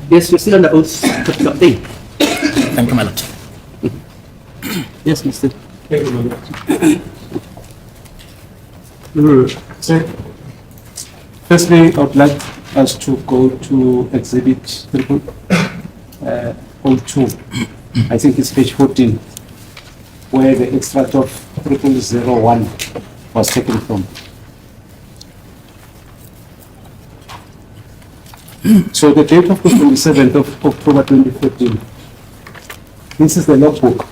Yes, you're still on the oath. Thing. Thank you, my lord. Yes, Mr. Thank you, my lord. Sir, firstly, I would like us to go to exhibit 02. I think it's page 14, where the extract of 0001 was taken from. So the date of the 27th of October 2014, this is the logbook.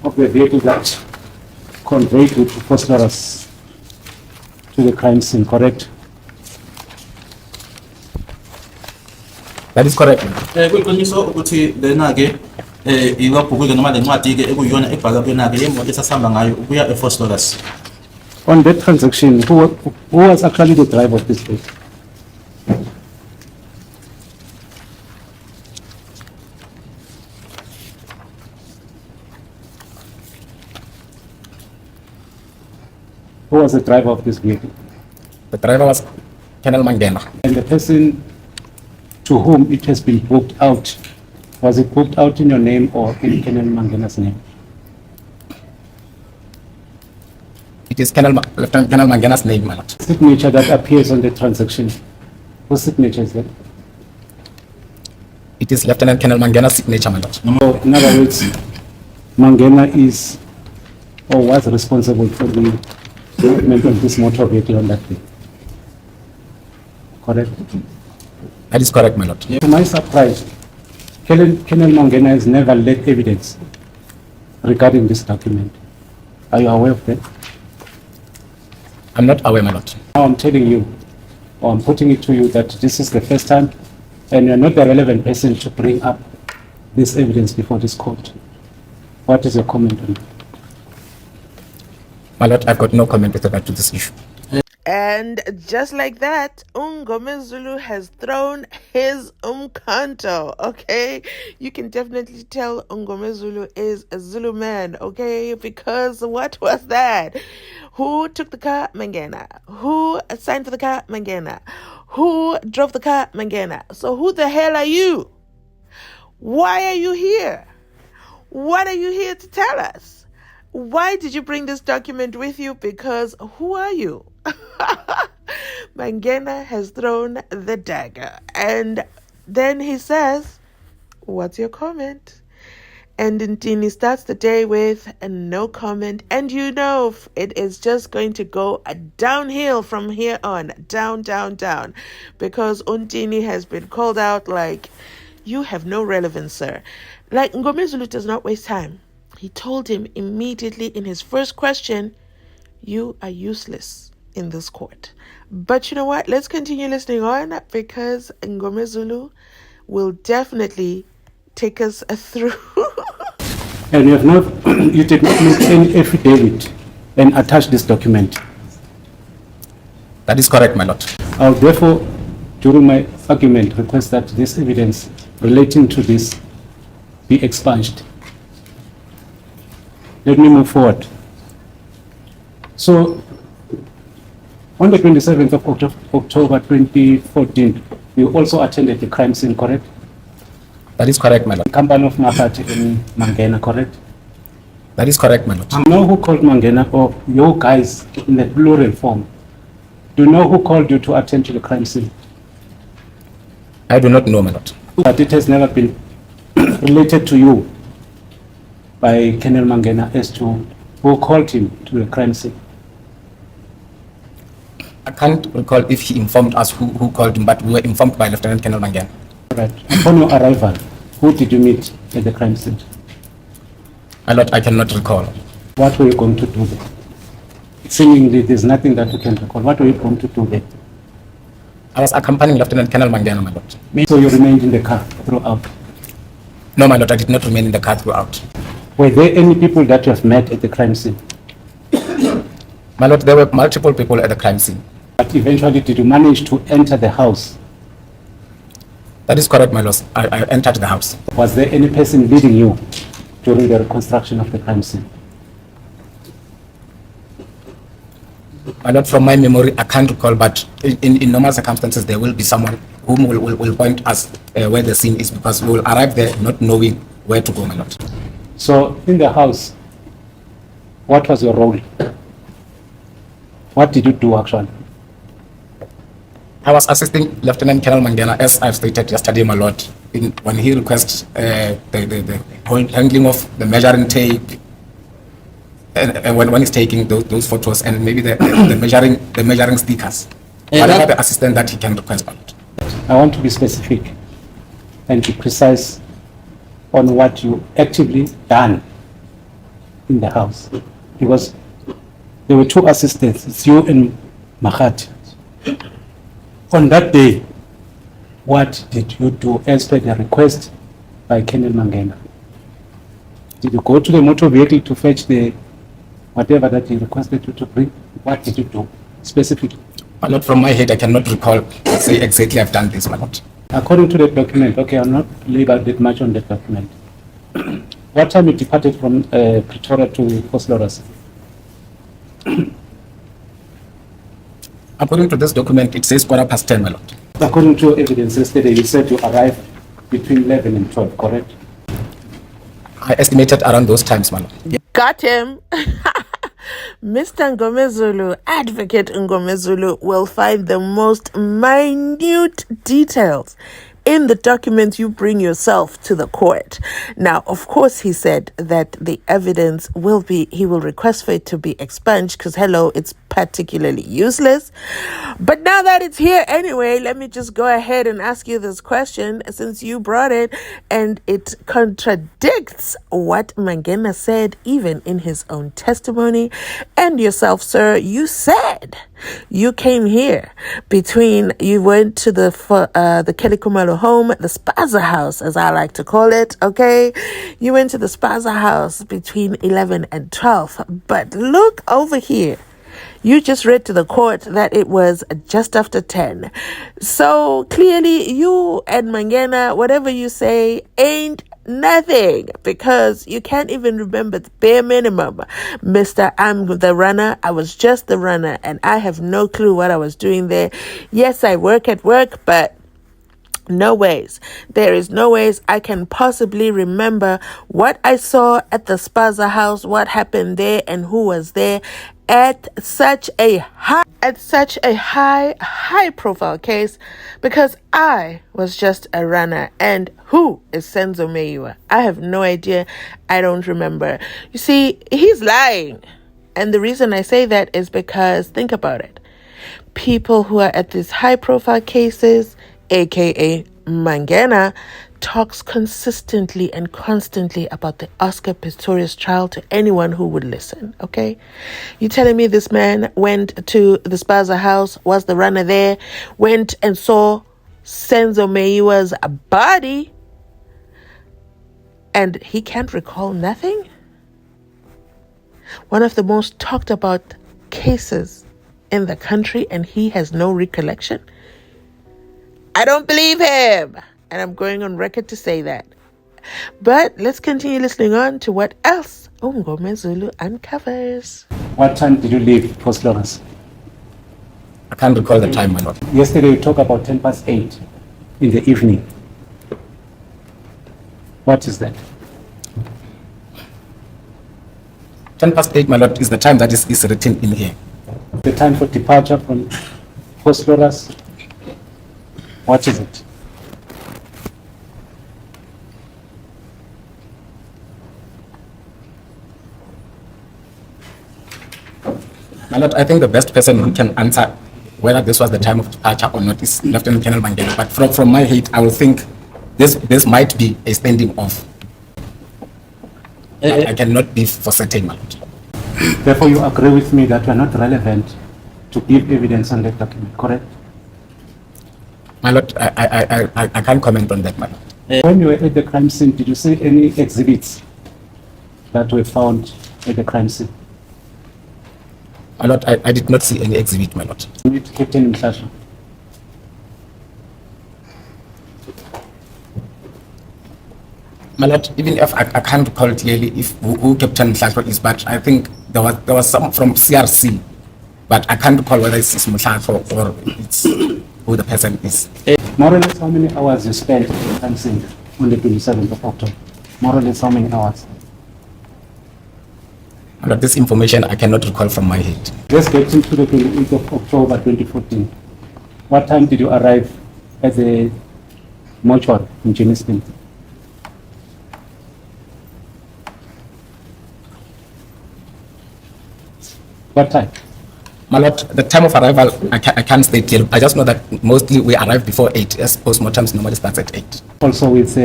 Of the vehicle that conveyed with phosphorus to the crime scene, correct? That is correct. Kuyiqiniso ukuthi lena ke ilogbook ke noma lencwadi ke ekuyiyona ebhala kuyona ke imoto esasihamba ngayo ukuya eFosforus. On that transaction, who was actually the driver of this vehicle? Who was the driver of this vehicle? The driver was Colonel Mangena. And the person to whom it has been booked out, was it booked out in your name or in Colonel Mangena's name? It is Lieutenant Colonel Mangena's name, my lord. Signature that appears on the transaction. Whose signature is that? It is Lieutenant Colonel Mangena's signature, my lord. So, in other words, Mangena is or was responsible for the movement of this motor vehicle on that day. Correct? That is correct, my lord. To my surprise, Colonel Mangena has never led evidence regarding this document. Are you aware of that? I'm not aware, my lord. Now I'm telling you, or I'm putting it to you that this is the first time and you're not the relevant person to bring up this evidence before this court. What is your comment on that? My lord, I've got no comment with regard to this issue. And just like that, Mngomezulu has thrown his umkanto, okay? You can definitely tell Mngomezulu is a Zulu man, okay? Because what was that? Who took the car? Mangena. Who signed for the car? Mangena. Who drove the car? Mangena. So who the hell are you? Why are you here? What are you here to tell us? Why did you bring this document with you? Because who are you? Mangena has thrown the dagger. And then he says, what's your comment? And Ntini starts the day with a no comment. And you know it is just going to go downhill from here on. Down, down, down. Because Untini has been called out like, you have no relevance, sir. Like Mngomezulu does not waste time. He told him immediately in his first question, you are useless in this court. But you know what? Let's continue listening on because Mngomezulu will definitely take us through. And you have not, you did not make any affidavit and attach this document. That is correct, my lord. I will therefore, during my argument, request that this evidence relating to this be expunged. Let me move forward. So, on the 27th of October 2014, you also attended the crime scene, correct? That is correct, my lord. The company of Makati in Mangena, correct? That is correct, my lord. Do you know who called Mangena, or your guys in the plural form? Do you know who called you to attend to the crime scene? I do not know, my lord. But it has never been related to you by Colonel Mangena as to who called him to the crime scene. I can't recall if he informed us who called him, but we were informed by Lieutenant Colonel Mangena. Right. Upon your arrival, who did you meet at the crime scene? My lord, I cannot recall. What were you going to do there? Seemingly, there's nothing that you can recall. What were you going to do there? I was accompanying Lieutenant Colonel Mangena, my lord. So you remained in the car throughout? No, my lord, I did not remain in the car throughout. Were there any people that you have met at the crime scene? My lord, there were multiple people at the crime scene. But eventually, did you manage to enter the house? That is correct, my lord. I entered the house. Was there any person leading you during the reconstruction of the crime scene? My lord, from my memory, I can't recall, but in normal circumstances, there will be someone whom will point us where the scene is, because we will arrive there not knowing where to go, my lord. So in the house, what was your role? What did you do actually? I was assisting Lieutenant Colonel Mangena, as I've stated yesterday, my lord, when he requests the handling of the measuring tape, and when he's taking those photos, and maybe the measuring stickers, whatever the assistant that he can request. I want to be specific and be precise on what you actively done in the house, because there were two assistants, it's you and Makati. On that day, what did you do as per the request by Colonel Mangena? Did you go to the motor vehicle to fetch the whatever that he requested you to bring? What did you do specifically? My lord, from my head, I cannot recall, say exactly I've done this, my lord. According to the document, okay, I'll not labor that much on the document. What time you departed from Pretoria to Fort Lawrence? According to this document, it says 10:15, my lord. According to evidence yesterday, you said you arrived between 11 and 12, correct? I estimated around those times, my lord. Got him. Mr. Mngomezulu, Advocate Mngomezulu, will find the most minute details in the document you bring yourself to the court. Now, of course, he said that the evidence he will request for it to be expunged because, hello, it's particularly useless. But now that it's here anyway, let me just go ahead and ask you this question since you brought it, and it contradicts what Mangena said even in his own testimony. And yourself, sir, you said you came here you went to the Kelikumalo home, the Spaza house, as I like to call it, okay? You went to the Spaza house between 11 and 12. But look over here. You just read to the court that it was just after 10. So clearly you and Mangena, whatever you say, ain't nothing, because you can't even remember the bare minimum. Mr. I'm the runner. I was just the runner, and I have no clue what I was doing there. Yes, I work at work, but no ways. There is no ways I can possibly remember what I saw at the Spaza house, what happened there, and who was there at such a high profile case, because I was just a runner. And who is Senzo Meiwa? I have no idea. I don't remember. You see, he's lying. And the reason I say that is because, think about it. People who are at these high profile cases, aka Mangena, talks consistently and constantly about the Oscar Pistorius trial to anyone who would listen, okay? You telling me this man went to the Spaza house, was the runner there, went and saw Senzo Meiwa's body, and he can't recall nothing? One of the most talked about cases in the country, and he has no recollection? I don't believe him. And I'm going on record to say that. But let's continue listening on to what else Mngomezulu uncovers. What time did you leave Fort Lawrence? I can't recall the time, my lord. Yesterday you talked about 8:10 in the evening. What is that? 8:10, my lord, is the time that is written in here. The time for departure from Fort Lawrence? What is it? My lord, I think the best person who can answer whether this was the time of departure or not is Lieutenant Colonel Mangena. But from my head, I will think this might be a standing off. I cannot be for certain, my lord. Therefore, you agree with me that you are not relevant to give evidence on that document, correct? My lord, I can't comment on that, my lord. When you were at the crime scene, did you see any exhibits that were found at the crime scene? My lord, I did not see any exhibit, my lord. Meet Captain Msasha. My lord, even if I can't recall clearly who Captain Mhlashwa is, but I think there was some from CRC but I can't recall whether it's Muhlato or it's who the person is. More or less, how many hours you spent at the crime scene on the 27th of October? More or less, how many hours? But this information I cannot recall from my head. Let's get into the 28th of October 2014. What time did you arrive at the mortuary in Jamestown? What time? My lord, the time of arrival, I can't state here. I just know that mostly we arrive before 8, as postmortems normally starts at 8. Also with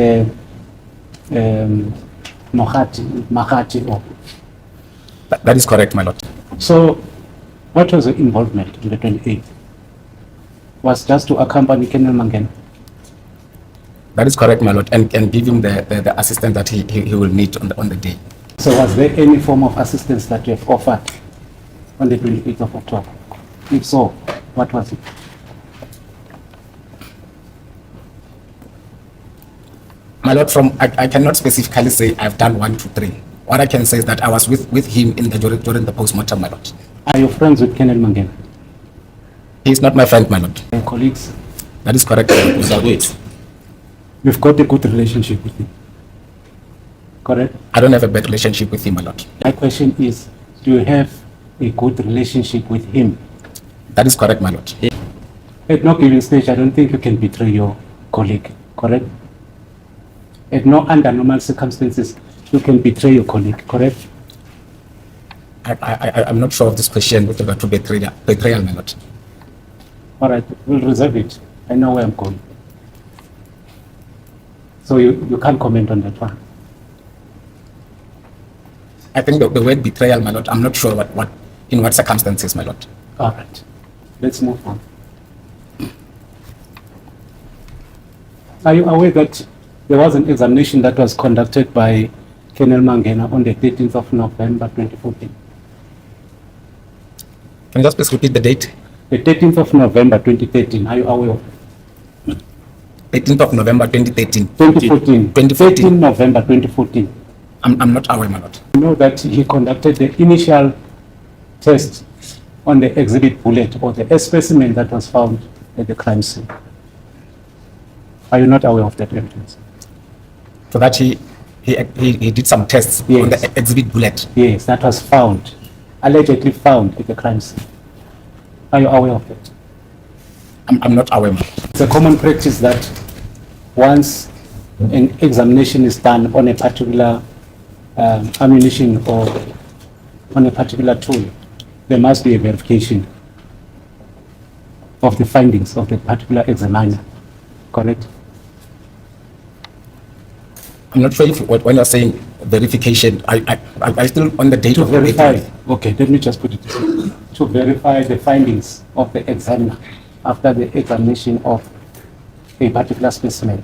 Mahati. Or That is correct, my lord. so, what was your involvement in the 28th? Was just to accompany Colonel Mangena? That is correct, my lord, and give him the assistance that he will need on the day. So was there any form of assistance that you have offered on the 28th of October? If so, what was it? My lord, I cannot specifically say I've done 1, 2, 3. What I can say is that I was with him during the postmortem, my lord. Are you friends with Colonel Mangena? He is not my friend, my lord. And colleagues? That is correct, my lord. So wait, You've got a good relationship with him, correct? I don't have a bad relationship with him, my lord. My question is, do you have a good relationship with him? That is correct, my lord. At no given stage, I don't think you can betray your colleague, correct? At no under normal circumstances, you can betray your colleague, correct? I'm not sure of this question with regard to betrayal, my lord. All right, we'll reserve it. I know where I'm going. So you can't comment on that one. I think the word betrayal, my lord, I'm not sure in what circumstances, my lord. All right, let's move on. Are you aware that there was an examination that was conducted by Colonel Mangena on the 13th of November 2014? Can you just please repeat the date? The 13th of November 2013, are you aware of it? 18th of November 2013. 2014. 2014. 13 November 2014. I'm not aware, my lord. You know that he conducted the initial test on the exhibit bullet or the specimen that was found at the crime scene. Are you not aware of that evidence? So that he did some tests on Yes. the exhibit bullet. Yes, that was found, allegedly found at the crime scene. Are you aware of that? I'm not aware, my lord. It's a common practice that once an examination is done on a particular ammunition or on a particular tool, there must be a verification of the findings of the particular examiner, correct? I'm not sure if when you're saying verification, I still on the date To of verify, the okay, let me just put it this way. To verify the findings of the examiner after the examination of a particular specimen.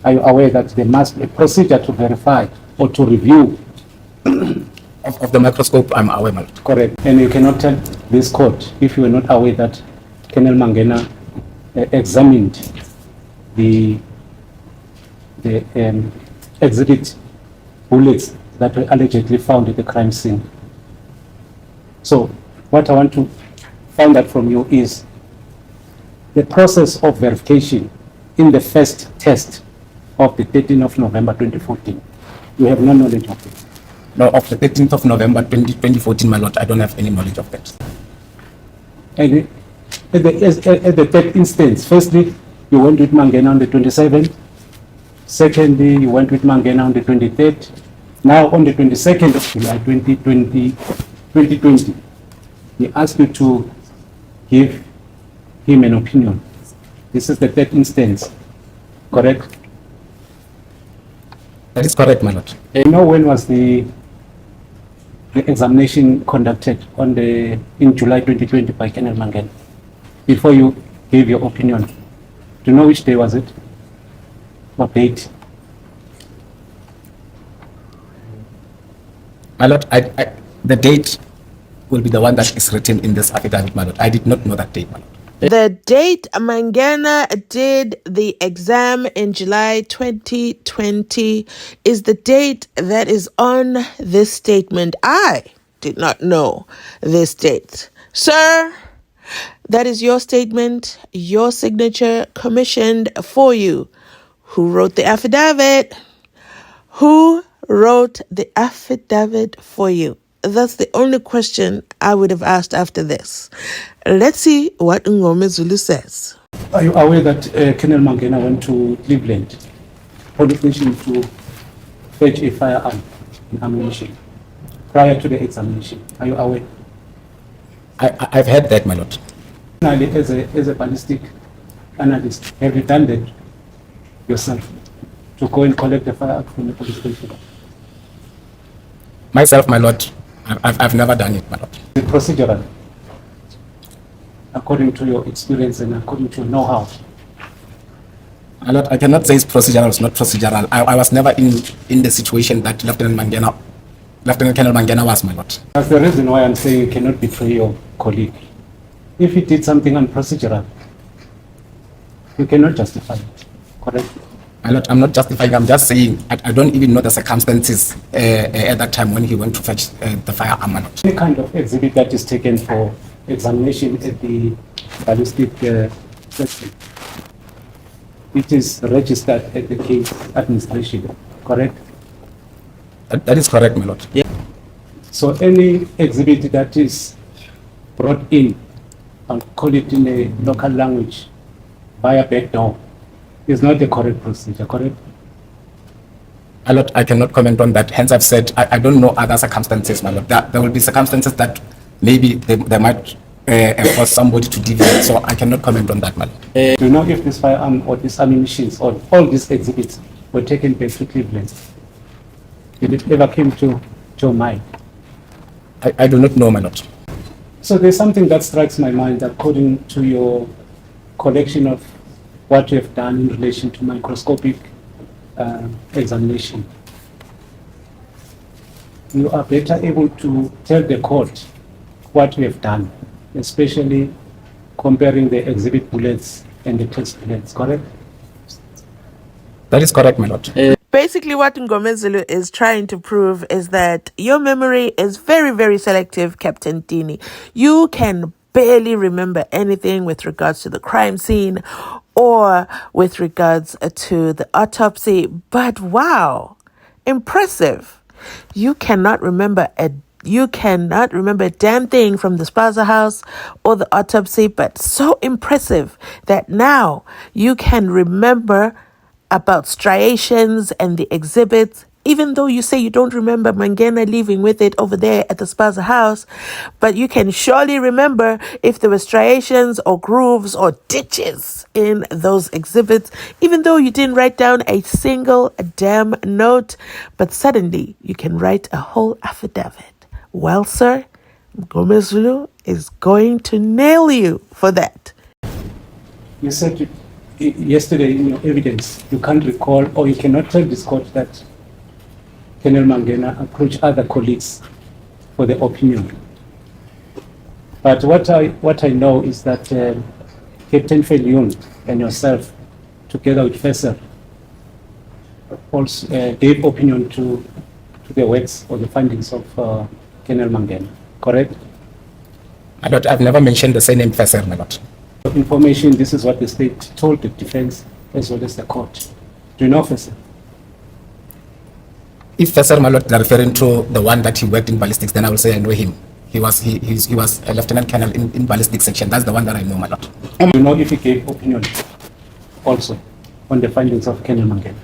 Are you aware that there must be a procedure to verify or to review? of the microscope. I'm aware, my lord. Correct. And you cannot tell this court if you are not aware that Colonel Mangena examined the exhibit bullets that were allegedly found at the crime scene. So what I want to find out from you is the process of verification in the first test of the 13th of November 2014. You have no knowledge of it. No, of the 13th of November 2014, my lord, I don't have any knowledge of that. And at the third instance, firstly, you went with Mangena on the 27th. Secondly, you went with Mangena on the 23rd. Now on the 22nd of July 2020, he asked you to give him an opinion. This is the third instance, correct? That is correct, my lord. You know when was the examination conducted in July 2020 by Colonel Mangena? Before you gave your opinion, do you know which day was it? What date? My lord, the date will be the one that is written in this affidavit, my lord. I did not know that date, my lord. The date Mangena did the exam in July 2020 is the date that is on this statement. I did not know this date. Sir, that is your statement, your signature, commissioned for you. Who wrote the affidavit? Who wrote the affidavit for you? That's the only question I would have asked after this. Let's see what Mngomezulu says. Are you aware that Colonel Mangena went to Cleveland police station to fetch a firearm and ammunition prior to the examination? Are you aware? I've heard that, my lord. Finally, as a ballistic analyst, have you done that yourself to go and collect the firearm from the police station? Myself, my lord, I've never done it, my lord. The procedural, according to your experience and according to your know-how. My lord, I cannot say it's procedural, it's not procedural. I was never in the situation that Lieutenant Colonel Mangena was, my lord. That's the reason why I'm saying you cannot betray your colleague. If he did something unprocedural, you cannot justify it, correct? My lord, I'm not justifying, I'm just saying I don't even know the circumstances at that time when he went to fetch the firearm, my lord. Any kind of exhibit that is taken for examination at the ballistic section, it is registered at the case administration, correct? That is correct, my lord. Yeah. So any exhibit that is brought in, I'll call it in a local language, via back door, is not the correct procedure, correct? My lord, I cannot comment on that. Hence, I've said I don't know other circumstances, my lord. There will be circumstances that maybe they might force somebody to deviate. So I cannot comment on that, my lord. Do you know if this firearm or this ammunition or all these exhibits were taken back to Cleveland? Did it ever came to your mind? I do not know, my lord. So there's something that strikes my mind according to your collection of what you have done in relation to microscopic examination. You are better able to tell the court what we have done, especially comparing the exhibit bullets and the test bullets, correct? That is correct, my lord. Basically, what Mngomezulu is trying to prove is that your memory is very, very selective, Captain Dini. You can barely remember anything with regards to the crime scene or with regards to the autopsy. But wow, impressive. You cannot remember a damn thing from the Spaza house or the autopsy, but so impressive that now you can remember about striations and the exhibits, even though you say you don't remember Mangena leaving with it over there at the Spaza house, but you can surely remember if there were striations or grooves or ditches in those exhibits, even though you didn't write down a single damn note, but suddenly you can write a whole affidavit. Well, sir, Mngomezulu is going to nail you for that. You said yesterday in your evidence, you can't recall or you cannot tell this court that Colonel Mangena approached other colleagues for the opinion. But what I know is that Captain Felion and yourself, together with Fesser, also gave opinion to the works or the findings of Colonel Mangena, correct? My lord, I've never mentioned the same name, Fesser, my lord. Information, this is what the state told the defense as well as the court. Do you know Fesser? If Fesser, my lord, they're referring to the one that he worked in ballistics, then I will say I know him. He was a lieutenant colonel in ballistic section. That's the one that I know, my lord. Do you know if he gave opinion also on the findings of Colonel Mangena?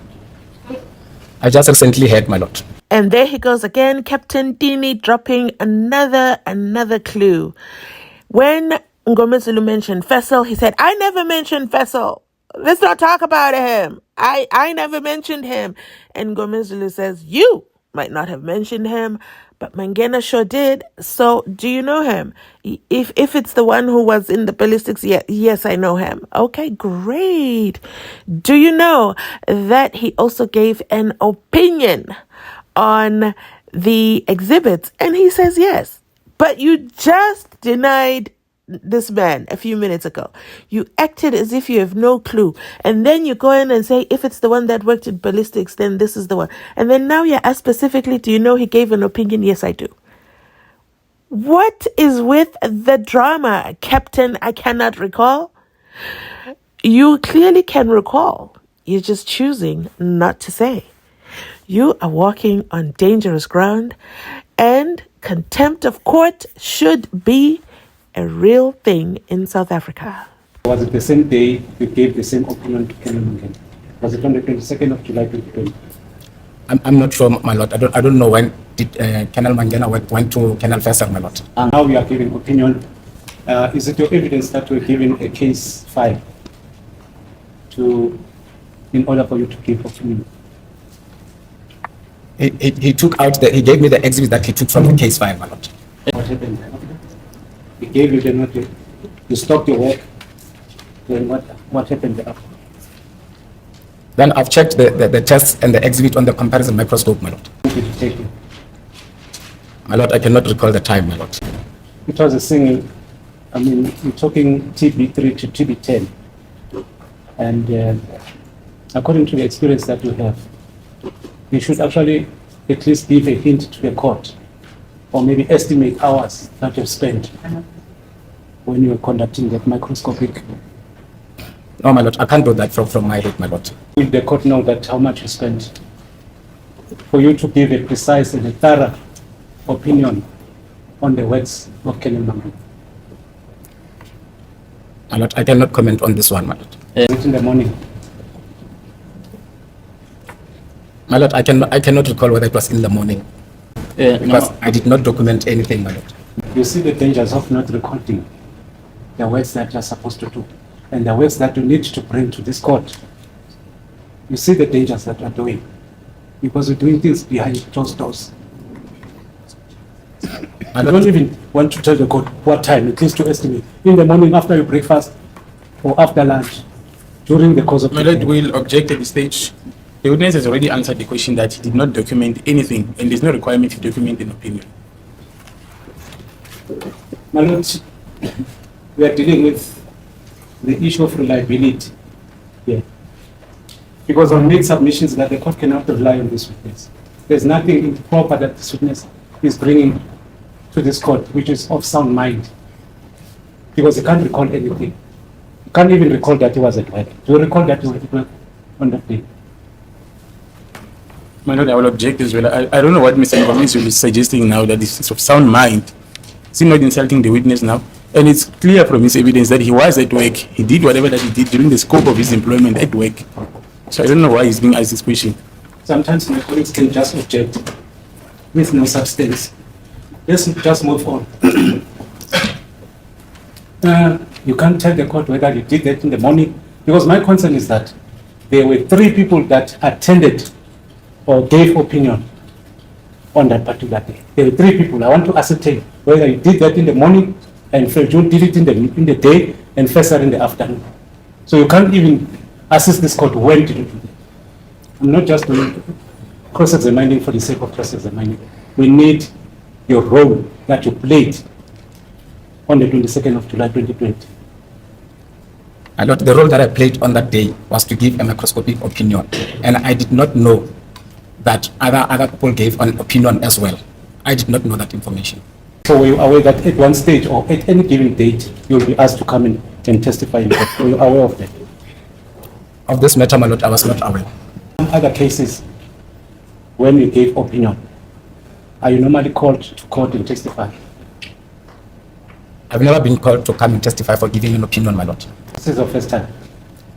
I just recently heard, my lord. And there he goes again, Captain Dini dropping another clue. When Mngomezulu mentioned Fessel, he said, I never mentioned Fessel. Let's not talk about him. I never mentioned him. And Mngomezulu says, you might not have mentioned him, but Mangena sure did. So do you know him? If it's the one who was in the ballistics, yes, I know him. Okay, great. Do you know that he also gave an opinion on the exhibits? And he says yes. But you just denied this man a few minutes ago. You acted as if you have no clue. And then you go in and say, if it's the one that worked in ballistics, then this is the one. And then now you're asked specifically, do you know he gave an opinion? Yes, I do. What is with the drama, Captain? I cannot recall. You clearly can recall. You're just choosing not to say. You are walking on dangerous ground, and contempt of court should be a real thing in South Africa. Was it the same day you gave the same opinion to Colonel Mangena? Was it on the 22nd of July 2020? I'm not sure, my lord. I don't know when did Colonel Mangena went to Colonel Faisal, my lord. And now we are giving opinion. Is it your evidence that we're giving a case file in order for you to give opinion? He took out he gave me the exhibit that he took from the case file, my lord. What happened? He gave you the notice. You stopped your work. Then what happened after? Then I've checked the tests and the exhibit on the comparison microscope, my lord. When did you take it? My lord, I cannot recall the time, my lord. It was a single, I mean, you're talking TB3 to TB10. And according to the experience that you have, you should actually at least give a hint to the court, or maybe estimate hours that you've spent when you were conducting that microscopic. No, my lord, I can't do that from my head, my lord. Will the court know that how much you spent for you to give a precise and a thorough opinion on the works of Colonel Mangena? My lord, I cannot comment on this one, my lord. Was it in the morning? My lord, I cannot recall whether it was in the morning, because No. I did not document anything, my lord. You see the dangers of not recording the works that you're supposed to do and the works that you need to bring to this court. You see the dangers that you're doing because you're doing things behind closed doors. I don't even want to tell the court what time, at least to estimate. In the morning after your breakfast or after lunch, during the course of My the lord day. will object at this stage. The witness has already answered the question that he did not document anything, and there's no requirement to document an opinion. My Lord, we are dealing with the issue of reliability here. Because on made submissions that the court cannot rely on this witness. There's nothing improper that this witness is bringing to this court which is of sound mind. Because he can't recall anything. He can't even recall that he was at work. Do you recall that he was at work on that day? My lord, I will object as well. I don't know what Mr. Mngomezulu is suggesting now, that this is of sound mind. Is he not insulting the witness now? And it's clear from his evidence that he was at work. He did whatever that he did during the scope of his employment at work. So I don't know why he's being asked this question. Sometimes my colleagues can just object with no substance. Let's just move on. You can't tell the court whether you did that in the morning, because my concern is that there were 3 people that attended or gave opinion on that particular day. There were 3 people. I want to ascertain whether you did that in the morning and Feljun did it in the day and Faisal in the afternoon. So you can't even assist this court when to do that. I'm not just doing cross-examining for the sake of cross-examining. We need your role that you played on the 22nd of July 2020. My lord, the role that I played on that day was to give a microscopic opinion, and I did not know that other people gave an opinion as well. I did not know that information. So were you aware that at one stage or at any given date, you will be asked to come in and testify in court? Were you aware of that? Of this matter, my lord, I was not aware. Some other cases, when you gave opinion, are you normally called to court and testify? I've never been called to come and testify for giving an opinion, my lord. This is the first time.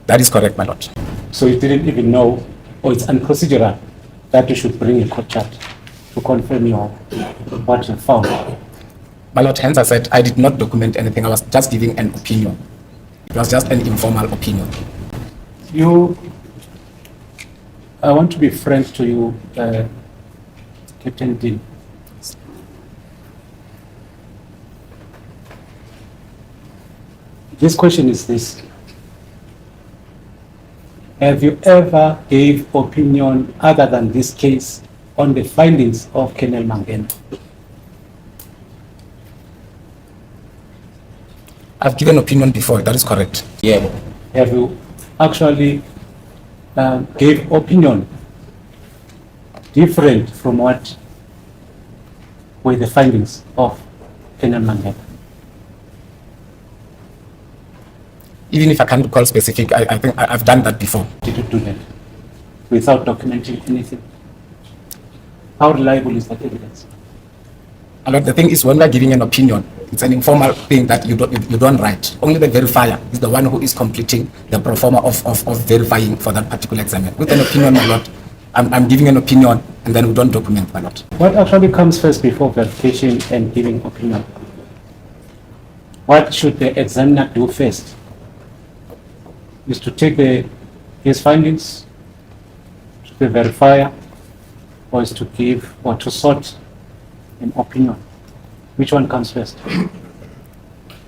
That is correct, my lord. So you didn't even know, or it's unprocedural, that you should bring a court chart to confirm what you found. My lord, hence I said I did not document anything. I was just giving an opinion. It was just an informal opinion. I want to be frank to you, Captain Dean. This question is this: have you ever gave opinion other than this case on the findings of Colonel Mangena? I've given opinion before, that is correct. Yeah. Have you actually gave opinion different from what were the findings of Colonel Mangena? Even if I can't recall specific, I think I've done that before. Did you do that without documenting anything? How reliable is that evidence? A lot. The thing is, when we're giving an opinion, it's an informal thing that you don't write. Only the verifier is the one who is completing the pro forma of verifying for that particular exam. With an opinion, a lot, I'm giving an opinion, and then we don't document a lot. What actually comes first before verification and giving opinion? What should the examiner do first? Is to take his findings to the verifier, or is to give or to sort an opinion? Which one comes first?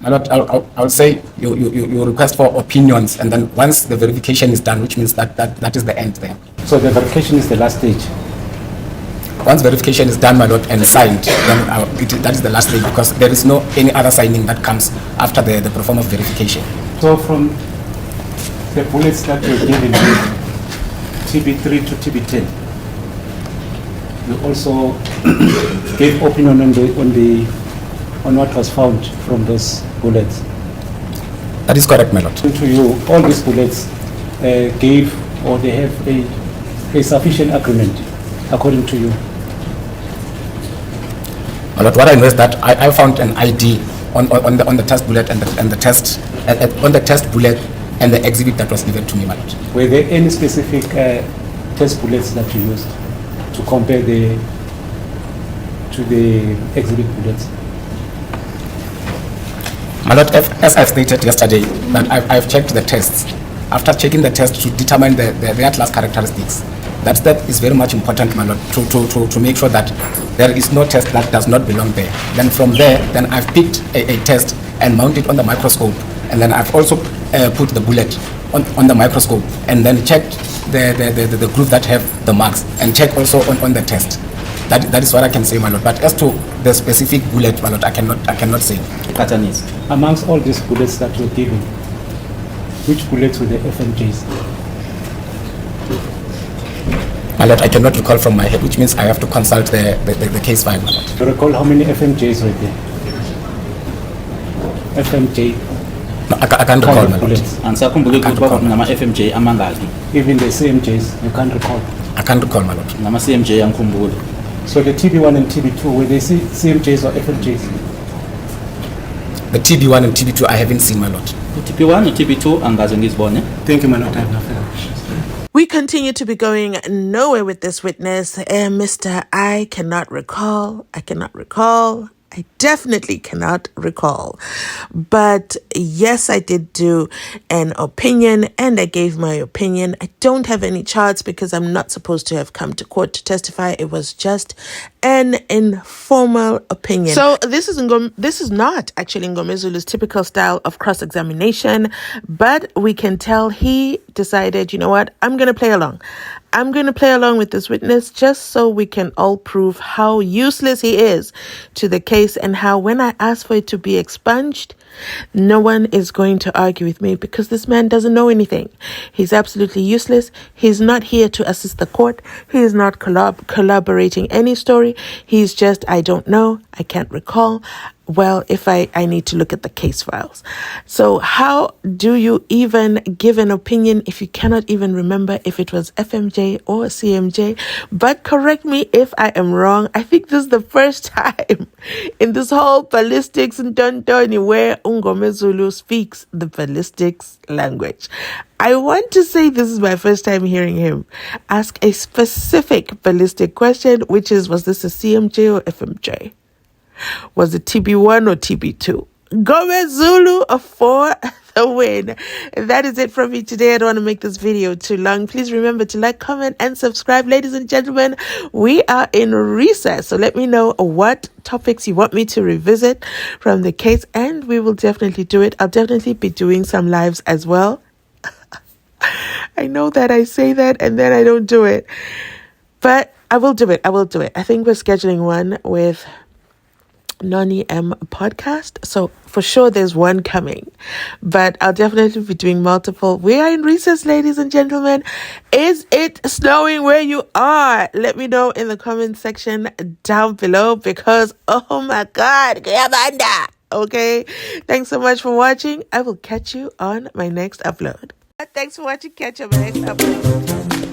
I'll say you request for opinions, and then once the verification is done, which means that is the end there. So the verification is the last stage. Once verification is done, my lord, and signed, then that is the last stage, because there is no any other signing that comes after the pro forma of verification. So from the bullets that were given with TB3 to TB10, you also gave opinion on what was found from those bullets. That is correct, my lord. To you, all these bullets gave, or they have a sufficient agreement, according to you. My lord, what I know is that I found an ID on the test bullet and the test on the test bullet and the exhibit that was given to me, my lord. Were there any specific test bullets that you used to compare to the exhibit bullets? My lord, as I stated yesterday, that I've checked the tests. After checking the test to determine the atlas characteristics, that is very much important, my lord, to make sure that there is no test that does not belong there. Then from there, then I've picked a test and mounted it on the microscope, and then I've also put the bullet on the microscope, and then checked the group that have the marks, and check also on the test. That is what I can say, my lord. But as to the specific bullet, my lord, I cannot say. Amongst all these bullets that were given, which bullets were the FMJs? My lord, I cannot recall from my head, which means I have to consult the case file, my lord. Do you recall how many FMJs were there? FMJ? No, I can't recall, my lord. FMJ amangaki. Even the CMJs, you can't recall? I can't recall, my lord. Nama CMJ angikhumbuli. So the TB1 and TB2, were they CMJs or FMJs? The TB1 and TB2 I haven't seen, my lord. TB1 or TB2 angaze ngizibone. Thank you, my lord. I have nothing else. We continue to be going nowhere with this witness. Mr. I cannot recall. I definitely cannot recall. But yes, I did do an opinion, and I gave my opinion. I don't have any charts because I'm not supposed to have come to court to testify. It was just an informal opinion. So this is not actually Mngomezulu's typical style of cross-examination, but we can tell he decided, you know what, I'm going to play along. I'm going to play along with this witness just so we can all prove how useless he is to the case, and how when I ask for it to be expunged, no one is going to argue with me, because this man doesn't know anything. He's absolutely useless. He's not here to assist the court. He is not collaborating any story. He's just, I don't know. I can't recall. Well, if I need to look at the case files. So how do you even give an opinion if you cannot even remember if it was FMJ or CMJ? But correct me if I am wrong. I think this is the first time in this whole ballistics and Dondoni where Mngomezulu speaks the ballistics language. I want to say this is my first time hearing him ask a specific ballistic question, which is, was this a CMJ or FMJ? Was it TB1 or TB2? Mngomezulu for the win. That is it from me today. I don't want to make this video too long. Please remember to like, comment, and subscribe. Ladies and gentlemen, we are in recess. So let me know what topics you want me to revisit from the case, and we will definitely do it. I'll definitely be doing some lives as well. I know that I say that and then I don't do it. But I will do it. I think we're scheduling one with Noni M podcast. So for sure there's one coming, but I'll definitely be doing multiple. We are in recess, ladies and gentlemen. Is it snowing where you are? Let me know in the comment section down below, because oh my God, Amanda. Okay, thanks so much for watching. I will catch you on my next upload. Thanks for watching. Catch you on my next upload.